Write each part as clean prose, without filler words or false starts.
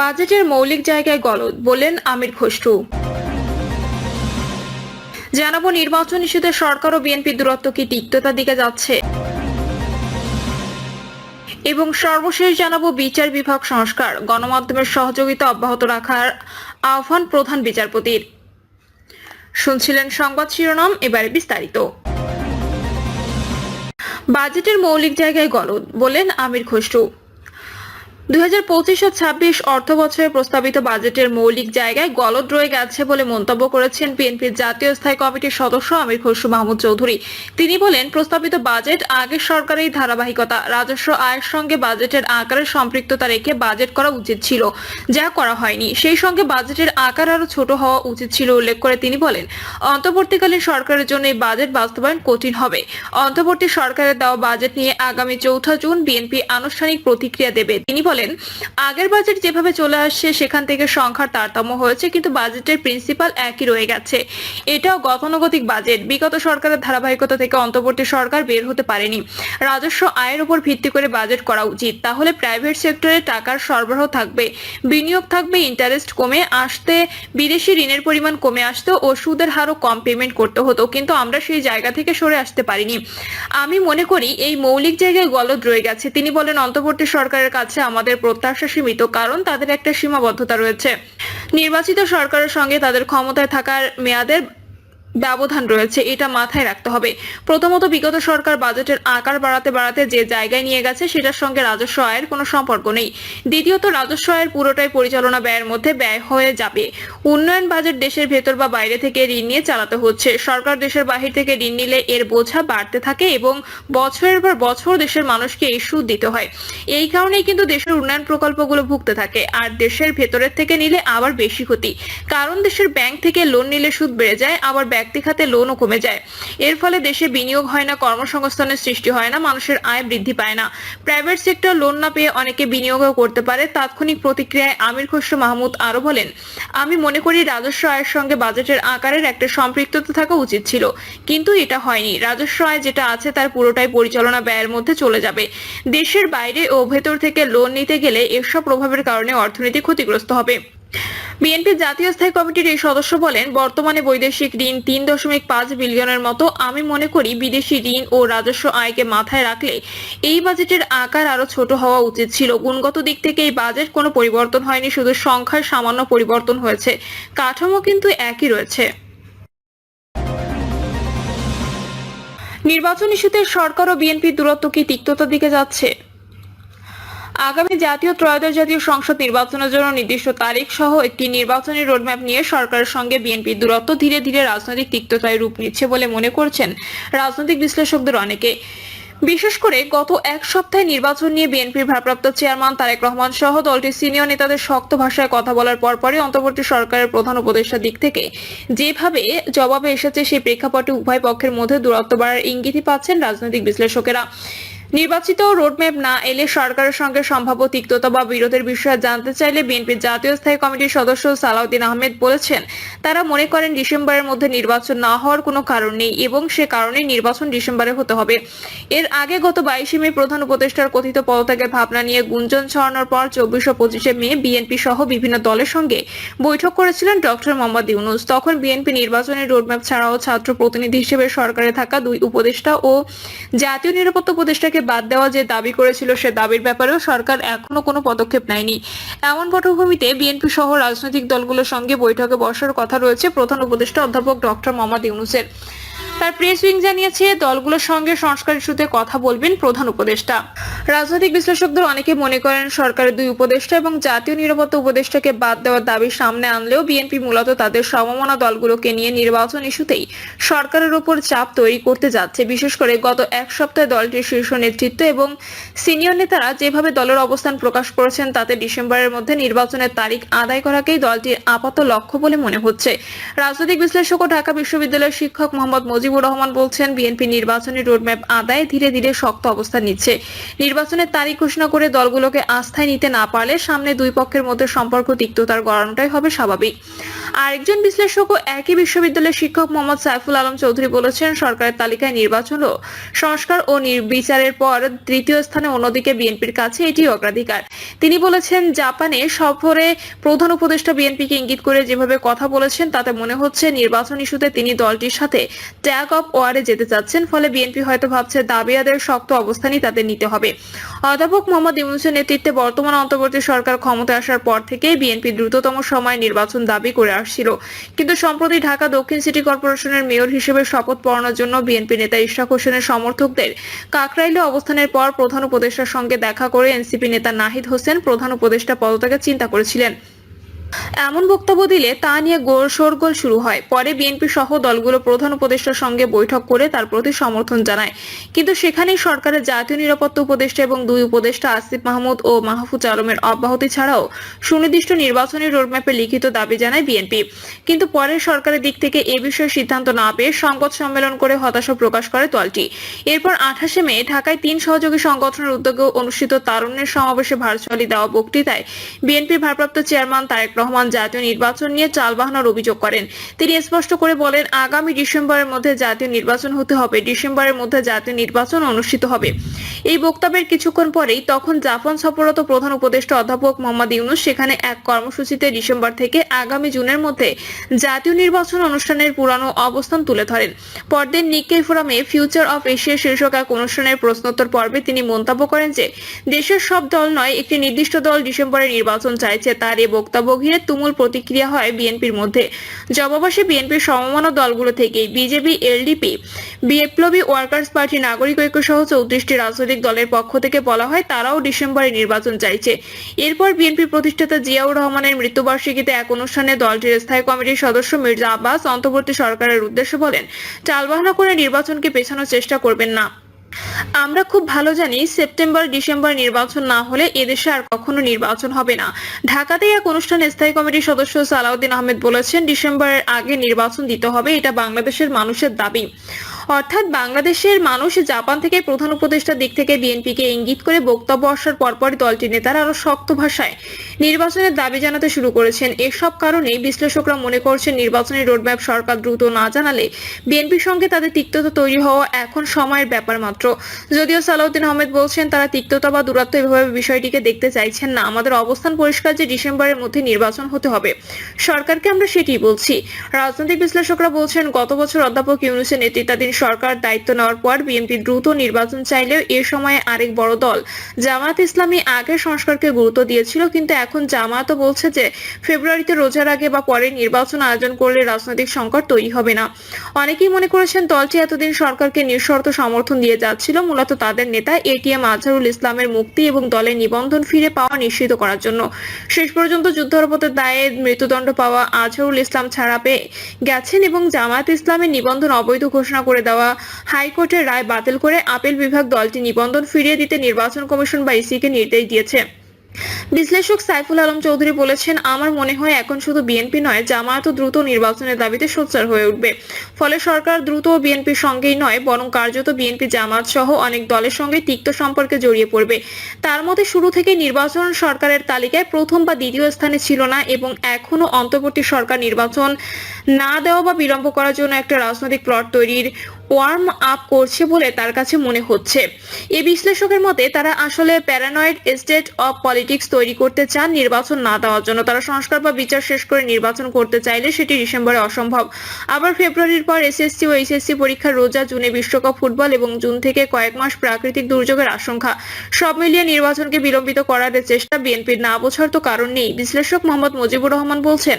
বাজেটের মৌলিক জায়গায় গলদ, বললেন আমির খসরু। জানাবো নির্বাচন ইস্যুতে সরকার ও বিএনপির দূরত্ব কি তিক্ততার দিকে যাচ্ছে, এবং সর্বশেষ জানাবো বিচার বিভাগ সংস্কার, গণমাধ্যমের সহযোগিতা অব্যাহত রাখার আহ্বান প্রধান বিচারপতির। শুনছিলেন সংবাদ শিরোনাম, এবারে বিস্তারিত। বাজেটের মৌলিক জায়গায় গলদ, বললেন আমির খসরু। 2025-26 অর্থ বছরের প্রস্তাবিত বাজেটের মৌলিক জায়গায় গলদ রয়ে গেছে বলে মন্তব্য করেছেন বিএনপির জাতীয় স্থায়ী কমিটির সদস্য আমির খসরু মাহমুদ চৌধুরী। তিনি বলেন, প্রস্তাবিত বাজেট আগের সরকারের ধারাবাহিকতা, রাজস্ব আয়ের সঙ্গে বাজেটের আকারের সম্পৃক্ততা রেখে বাজেট করা উচিত ছিল, যা করা হয়নি। সেই সঙ্গে বাজেটের আকার আরো ছোট হওয়া উচিত ছিল উল্লেখ করে তিনি বলেন, অন্তর্বর্তীকালীন সরকারের জন্য এই বাজেট বাস্তবায়ন কঠিন হবে। অন্তর্বর্তী সরকারের দেওয়া বাজেট নিয়ে আগামী 4 জুন বিএনপি আনুষ্ঠানিক প্রতিক্রিয়া দেবে। তিনি বলেন, আগের বাজেট যেভাবে চলে আসছে সেখান থেকে সংখ্যার তারতম্য হয়েছে, কিন্তু বাজেটের প্রিন্সিপাল একই রয়ে গেছে। এটাও গতানুগতিক বাজেট। বিগত সরকারের ধারাবাহিকতা থেকে অন্তর্বর্তী সরকার বের হতে পারেনি। রাজস্ব আয়ের উপর ভিত্তি করে বাজেট করা উচিত। তাহলে প্রাইভেট সেক্টরে টাকার সরবরাহ থাকবে, বিনিয়োগ থাকবে, ইন্টারেস্ট কমে আসতে, বিদেশি ঋণের পরিমাণ কমে আসতো ও সুদের হারও কম পেমেন্ট করতে হতো। কিন্তু আমরা সেই জায়গা থেকে সরে আসতে পারিনি। আমি মনে করি এই মৌলিক জায়গায় গলদ রয়ে গেছে। তিনি বলেন, অন্তর্বর্তী সরকারের কাছে আমাদের প্রত্যাশা সীমিত, কারণ তাদের একটা সীমাবদ্ধতা রয়েছে। নির্বাচিত সরকারের সঙ্গে তাদের ক্ষমতায় থাকার মেয়াদের ব্যবধান রয়েছে, এটা মাথায় রাখতে হবে। প্রথমত, বিগত সরকার বাজেটের আকার বাড়াতে বাড়াতে যে জায়গায় নিয়ে গেছে সেটার সঙ্গে রাজস্ব আয়ের কোনো সম্পর্ক নেই। দ্বিতীয়ত, রাজস্ব আয়ের পুরোটাই পরিচালনা ব্যয়ের মধ্যে ব্যয় হয়ে যাবে। উন্নয়ন বাজেট দেশের ভেতর বা বাইরে থেকে ঋণ নিয়ে চালাতে হচ্ছে। সরকার দেশের বাহির থেকে ঋণ নিলে এর বোঝা বাড়তে থাকে এবং বছরের পর বছর দেশের মানুষকে এই সুদ দিতে হয়। এই কারণেই কিন্তু দেশের উন্নয়ন প্রকল্পগুলো ভুগতে থাকে। আর দেশের ভেতরের থেকে নিলে আবার বেশি ক্ষতি, কারণ দেশের ব্যাংক থেকে লোন নিলে সুদ বেড়ে যায়, আবার ব্যক্তি খাতে লোনও কমে যায়। এর ফলে দেশে বিনিয়োগ হয় না, কর্মসংস্থানের সৃষ্টি হয় না, মানুষের আয় বৃদ্ধি পায় না। প্রাইভেট সেক্টর লোন না পেয়ে অনেকে বিনিয়োগও করতে পারে। তাৎক্ষণিক প্রতিক্রিয়ায় আমির খসরু মাহমুদ আরো বলেন, আমি মনে করি রাজস্ব আয়ের সঙ্গে বাজেটের আকারের একটা সম্পৃক্ততা থাকা উচিত ছিল, কিন্তু এটা হয়নি। রাজস্ব আয় যেটা আছে তার পুরোটাই পরিচালনা ব্যয়ের মধ্যে চলে যাবে। দেশের বাইরে ও ভেতর থেকে লোন নিতে গেলে এসব প্রভাবের কারণে অর্থনীতি ক্ষতিগ্রস্ত হবে। বিএনপির জাতীয় স্থায়ী কমিটির এই সদস্য বলেন, বর্তমানে বৈদেশিক ঋণ 3.5 বিলিয়নের মতো। আমি মনে করি বিদেশি ঋণ ও রাজস্ব আয়কে মাথায় রাখলে এই বাজেটের আকার আরো ছোট হওয়া উচিত ছিল। গুণগত দিক থেকে এই বাজেট কোনো পরিবর্তন হয়নি, শুধু সংখ্যার সামান্য পরিবর্তন হয়েছে, কাঠামো কিন্তু একই রয়েছে। নির্বাচন ইস্যুতে সরকার ও বিএনপির দূরত্ব কি তিক্ততার দিকে যাচ্ছে? আগামী জাতীয় ত্রয়োদশ জাতীয় সংসদ নির্বাচনের জন্য নির্দিষ্ট তারিখ সহ একটি নির্বাচনী রোডম্যাপ নিয়ে সরকারের সঙ্গে বিএনপির দূরত্ব ধীরে ধীরে রাজনৈতিক তিক্ততায় রূপ নিচ্ছে বলে মনে করছেন রাজনৈতিক বিশ্লেষকদের অনেকে। বিশেষ করে গত এক সপ্তাহে নির্বাচন নিয়ে বিএনপির ভারপ্রাপ্ত চেয়ারম্যান তারেক রহমান সহ দলটির সিনিয়র নেতাদের শক্ত ভাষায় কথা বলার পরপরই অন্তর্বর্তী সরকারের প্রধান উপদেষ্টার দিক থেকে যেভাবে জবাবে এসেছে, সেই প্রেক্ষাপটে উভয় পক্ষের মধ্যে দূরত্ব বাড়ার ইঙ্গিতই পাচ্ছেন রাজনৈতিক বিশ্লেষকেরা। নির্বাচিত রোডম্যাপ না এলে সরকারের সঙ্গে সম্ভাব্য তিক্ততা বা বিরোধের বিষয়ে জানতে চাইলে বিএনপির জাতীয় স্থায়ী কমিটির সদস্য সালাউদ্দিন আহমেদ বলেছেন, তারা মনে করেন ডিসেম্বরের মধ্যে নির্বাচন না হওয়ার কোনো কারণ নেই এবং সে কারণে নির্বাচন ডিসেম্বরে হতে হবে। এর আগে গত 22 মে প্রধান উপদেষ্টার কথিত পদত্যাগের ভাবনা নিয়ে গুঞ্জন ছড়ানোর পর 24 ও 25 মে বিএনপি সহ বিভিন্ন দলের সঙ্গে বৈঠক করেছিলেন ডক্টর মোহাম্মদ ইউনূস। তখন বিএনপি নির্বাচনের রোডম্যাপ ছাড়াও ছাত্র প্রতিনিধি হিসেবে সরকারে থাকা 2 উপদেষ্টা ও জাতীয় নিরাপত্তা উপদেষ্টাকে বাদ দেওয়া যে দাবি করেছিল, সে দাবির ব্যাপারেও সরকার এখনো কোনো পদক্ষেপ নেয়নি। এমন পটভূমিতে বিএনপি সহ রাজনৈতিক দলগুলোর সঙ্গে বৈঠকে বসার কথা রয়েছে প্রধান উপদেষ্টা অধ্যাপক ডক্টর মোহাম্মদ ইউনূসের। তার প্রেস উইং জানিয়েছে, দলগুলোর সঙ্গে সংস্কার ইস্যুতে কথা বলবেন প্রধান উপদেষ্টা। রাজনৈতিক বিশ্লেষকদের অনেকে মনে করেন, সরকারের 2 উপদেষ্টা এবং জাতীয় নিরাপত্তা উপদেষ্টাকে বাদ দেওয়ার দাবি সামনে আনলেও বিএনপি মূলত তাদের সমমনা দলগুলোকে নিয়ে নির্বাচন ইস্যুতেই সরকারের উপর চাপ তৈরি করতে যাচ্ছে। বিশেষ করে গত এক সপ্তাহে দলটির শীর্ষ নেতৃত্ব এবং সিনিয়র নেতারা যেভাবে দলের অবস্থান প্রকাশ করেছেন, তাতে ডিসেম্বরের মধ্যে নির্বাচনের তারিখ আদায় করাকেই দলটির আপাত লক্ষ্য বলে মনে হচ্ছে। রাজনৈতিক বিশ্লেষক ও ঢাকা বিশ্ববিদ্যালয়ের শিক্ষক মোহাম্মদ মুজিবুর রহমান বলছেন, বিএনপি নির্বাচনী রোডম্যাপ আদায়ে ধীরে ধীরে শক্ত অবস্থান নিচ্ছে। নির্বাচনের তারিখ ঘোষণা করে দলগুলোকে আস্থায় নিতে না পারলে সামনে 2 পক্ষের মধ্যে সম্পর্ক তিক্ততার গড়ানোটাই হবে স্বাভাবিক। আরেকজন বিশ্লেষক ও একই বিশ্ববিদ্যালয়ের শিক্ষক মোহাম্মদ সাইফুল আলম চৌধুরী বলেছেন, সরকারের তালিকায় নির্বাচন ও সংস্কার ও বিচারের পর তৃতীয় স্থানে, অন্যদিকে বিএনপির কাছে এটি অগ্রাধিকার। তিনি বলেছেন, জাপানে সফরে প্রধান উপদেষ্টা বিএনপিকে ইঙ্গিত করে যেভাবে কথা বলেছেন তাতে মনে হচ্ছে নির্বাচন ইস্যুতে তিনি দলটির সাথে ট্যাগ অফ ওয়ারে যেতে চাচ্ছেন। ফলে বিএনপি হয়তো ভাবছে দাবি আদায়ের শক্ত অবস্থানই তাদের নিতে হবে। অধ্যাপক মোহাম্মদ ইউনূসের নেতৃত্বে বর্তমান অন্তর্বর্তী সরকার ক্ষমতায় আসার পর থেকে বিএনপি দ্রুততম সময়ে নির্বাচন দাবি করে আসছিল, কিন্তু সম্প্রতি ঢাকা দক্ষিণ সিটি কর্পোরেশনের মেয়র হিসেবে শপথ পড়ানোর জন্য বিএনপি নেতা ইশরাক হোসেনের সমর্থকদের কাকরাইলে অবস্থানের পর প্রধান উপদেষ্টার সঙ্গে দেখা করে এনসিপি নেতা নাহিদ হোসেন প্রধান উপদেষ্টা পদত্যাগের চিন্তা করেছিলেন। এমন বক্তব্য দিলে তা নিয়ে শোরগোল শুরু হয়। পরে বিএনপি সহ দলগুলো প্রধান উপদেষ্টার সঙ্গে বৈঠক করে তার প্রতি সমর্থন জানায়, কিন্তু সেখানেই সরকারের জাতীয় নিরাপত্তা উপদেষ্টা এবং দুই উপদেষ্টা আসিফ মাহমুদ ও মাহফুজ আলমের অব্যাহতি ছাড়াও সুনির্দিষ্ট নির্বাচনী রোডম্যাপে লিখিত দাবি জানায় বিএনপি। কিন্তু পরে সরকারের দিক থেকে এ বিষয়ে সিদ্ধান্ত না পেয়ে সংবাদ সম্মেলন করে হতাশা প্রকাশ করে দলটি। এরপর 28 মে ঢাকায় 3 সহযোগী সংগঠনের উদ্যোগে অনুষ্ঠিত তারুণ্যের সমাবেশে ভার্চুয়ালি দেওয়া বক্তৃতায় বিএনপির ভারপ্রাপ্ত চেয়ারম্যান তারেক রহমান জাতীয় নির্বাচন নিয়ে চালবাহানার অভিযোগ করেন। তিনি স্পষ্ট করে বলেন, আগামী ডিসেম্বরের মধ্যে জাতীয় নির্বাচন হতে হবে, ডিসেম্বরের মধ্যে জাতীয় নির্বাচন অনুষ্ঠিত হবে। এই বক্তব্যের কিছুক্ষণ পরেই তখন জাপান সফররত প্রধান উপদেষ্টা অধ্যাপক মোহাম্মদ ইউনূস সেখানে এক কর্মসূচিতে ডিসেম্বর থেকে আগামী জুনের মধ্যে জাতীয় নির্বাচন অনুষ্ঠানের পুরানো অবস্থান তুলে ধরেন। পরদিন নিক্কেই ফোরামে ফিউচার অফ এশিয়া শীর্ষক এক অনুষ্ঠানের প্রশ্নোত্তর পর্বে তিনি মন্তব্য করেন যে দেশের সব দল নয়, একটি নির্দিষ্ট দল ডিসেম্বরে নির্বাচন চাইছে। তার এই বক্তব্য ঘিরে তুমুল প্রতিক্রিয়া হয় বিএনপির মধ্যে। জবাব আসে বিএনপির সমমনা দলগুলো থেকেই। বিজেপি, এলডিপি, বিপ্লবী ওয়ার্কার্স পার্টি, নাগরিক ঐক্য সহ 34টি রাজনৈতিক দলের পক্ষ থেকে বলা হয় তারাও ডিসেম্বরে নির্বাচন চাইছে। এরপর বিএনপি প্রতিষ্ঠাতা জিয়াউর রহমানের মৃত্যুবার্ষিকীতে এক অনুষ্ঠানে দলটির স্থায়ী কমিটির সদস্য মির্জা আব্বাস অন্তর্বর্তী সরকারের উদ্দেশ্যে বলেন, টালবাহানা করে নির্বাচনকে পেছানোর চেষ্টা করবেন না। আমরা খুব ভালো জানি সেপ্টেম্বর ডিসেম্বর নির্বাচন না হলে এদেশে আর কখনো নির্বাচন হবে না। ঢাকাতে এক অনুষ্ঠানে স্থায়ী কমিটির সদস্য সালাউদ্দিন আহমেদ বলেছেন, ডিসেম্বরের আগে নির্বাচন দিতে হবে, এটা বাংলাদেশের মানুষের দাবি। অর্থাৎ বাংলাদেশের মানুষ জাপান থেকে প্রধান উপদেষ্টার দিক থেকে বিএনপিকে ইঙ্গিত করে বক্তব্য আসার পরপরই দলটির নেতারা আরো শক্ত ভাষায় নির্বাচনের দাবি জানাতে শুরু করেছেন। এসব কারণেই বিশ্লেষকরা মনে করছেন নির্বাচনী রোডম্যাপ সরকার দ্রুত না জানালে বিএনপির সঙ্গে তাদের তিক্ততা তৈরি হওয়া এখন সময়ের ব্যাপার মাত্র। যদিও সালাউদ্দিন আহমেদ বলছেন তারা তিক্ততা বা দূরত্ব এভাবে বিষয়টিকে দেখতে চাইছেন না। আমাদের অবস্থান পরিষ্কার যে ডিসেম্বরের মধ্যে নির্বাচন হতে হবে, সরকারকে আমরা সেটাই বলছি। রাজনৈতিক বিশ্লেষকরা বলছেন, গত বছর অধ্যাপক ইউনূসের নেতৃত্বাধীন সরকার দায়িত্ব নেওয়ার পর বিএনপি দ্রুত নির্বাচন চাইলেও এ সময়ে আরেক বড় দল জামায়াত ইসলামী আগে সংস্কারকে গুরুত্ব দিয়েছিল, কিন্তু এখন জামায়াতও বলছে যে ফেব্রুয়ারিতে রোজার আগে বা পরে নির্বাচন আয়োজন করলে রাজনৈতিক সংকট তৈরি হবে না। অনেকেই মনে করেছেন দলটি এতদিন সরকারকে নিঃশর্ত সমর্থন দিয়ে যাচ্ছিল মূলত তাদের নেতা এটিএম আজহারুল ইসলামের মুক্তি এবং দলের নিবন্ধন ফিরে পাওয়া নিশ্চিত করার জন্য। শেষ পর্যন্ত যুদ্ধাপরাধের দায়ে মৃত্যুদণ্ড পাওয়া আজহারুল ইসলাম ছাড়া পেয়ে গেছেন এবং জামায়াত ইসলামের নিবন্ধন অবৈধ ঘোষণা করে দেওয়া হাইকোর্টের রায় বাতিল করে আপিল বিভাগ দলটি নিবন্ধন ফিরিয়ে দিতে নির্বাচন কমিশন বা ইসিকে নির্দেশ দিয়েছে। বিশ্লেষক সাইফুল আলম চৌধুরী বলেছেন, আমার মনে হয় এখন শুধু বিএনপি নয়, জামায়াতও দ্রুত নির্বাচনের দাবিতে সোচ্চার হয়ে উঠবে। ফলে সরকার দ্রুত বিএনপির সঙ্গেই নয় বরং কার্যত বিএনপি জামায়াত সহ অনেক দলের সঙ্গে তিক্ত সম্পর্কে জড়িয়ে পড়বে। তার মতে শুরু থেকে নির্বাচন সরকারের তালিকায় প্রথম বা দ্বিতীয় স্থানে ছিল না এবং এখনো অন্তর্বর্তী সরকার নির্বাচন না দেওয়া বা বিলম্ব করার জন্য একটা রাজনৈতিক প্লট তৈরির ওয়ার্ম আপ করছে বলে তার কাছে মনে হচ্ছে। এই বিশ্লেষকের মতে তারা আসলে প্যারানয়েড স্টেট অফ পলিটিক্স তৈরি করতে চান নির্বাচন না দেওয়ার জন্য। তারা সংস্কার বা বিচার শেষ করে নির্বাচন করতে চাইলে সেটি ডিসেম্বরে অসম্ভব। আবার ফেব্রুয়ারির পর এসএসসি ও এইচএসসি পরীক্ষার রোজা, জুনে বিশ্বকাপ ফুটবল এবং জুন থেকে কয়েক মাস প্রাকৃতিক দুর্যোগের আশঙ্কা। সব মিলিয়ে নির্বাচনকে বিলম্বিত করার চেষ্টা বিএনপির না বোঝার তো কারণ নেই। বিশ্লেষক মোহাম্মদ মুজিবুর রহমান বলছেন,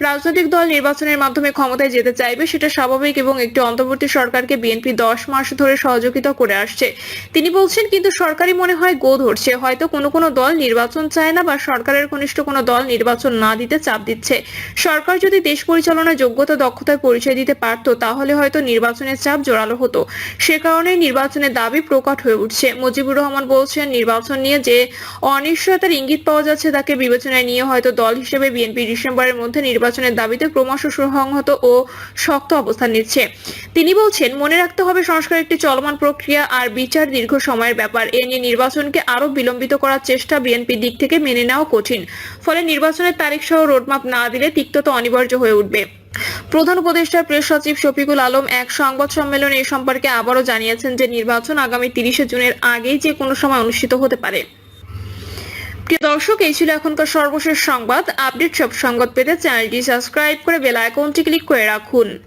রাজনৈতিক দল নির্বাচনের মাধ্যমে ক্ষমতায় যেতে চাইবে, সেটা স্বাভাবিক এবং একটি অন্তর্বর্তী সরকার বিএনপি 10 মাস ধরে সহযোগিতা করে আসছে। তিনি বলছেন, কিন্তু সরকারি মনে হয় গো ধরছে, হয়তো কোনো দল নির্বাচন চায় না বা সরকারের ঘনিষ্ঠ কোনো দল নির্বাচন না দিতে চাপ দিচ্ছে। সরকার যদি দেশ পরিচালনার যোগ্যতা দক্ষতার পরিচয় দিতে পারত তাহলে হয়তো নির্বাচনের চাপ জোরালো হতো। সে কারণে নির্বাচনের দাবি প্রকট হয়ে উঠছে। মুজিবুর রহমান বলছেন, নির্বাচন নিয়ে যে অনিশ্চয়তার ইঙ্গিত পাওয়া যাচ্ছে তাকে বিবেচনায় নিয়ে হয়তো দল হিসেবে বিএনপি ডিসেম্বরের মধ্যে নির্বাচনের দাবিতে ক্রমশ সুসংহত ও শক্ত অবস্থান নিচ্ছে। তিনি বলছেন, মনে রাখতে হবে সংস্কার একটি চলমান প্রক্রিয়া আর বিচার দীর্ঘ সময়ের ব্যাপার। এ নিয়ে নির্বাচনকে আরো বিলম্বিত করার চেষ্টা বিএনপির দিক থেকে মেনে নেওয়া কঠিন। ফলে নির্বাচনের তারিখ সহ রোডম্যাপ না দিলে তিক্ততা অনিবার্য হয়ে উঠবে। প্রধান উপদেষ্টা প্রেস সচিব শফিকুল আলম এক সংবাদ সম্মেলনে এ সম্পর্কে আবারও জানিয়েছেন যে নির্বাচন আগামী 30 জুনের আগেই যে কোনো সময় অনুষ্ঠিত হতে পারে। প্রিয় দর্শক, এই ছিল এখনকার সর্বশেষ সংবাদ। আপডেট সব সংবাদ পেতে চ্যানেলটি সাবস্ক্রাইব করে বেল আইকনটি ক্লিক করে রাখুন।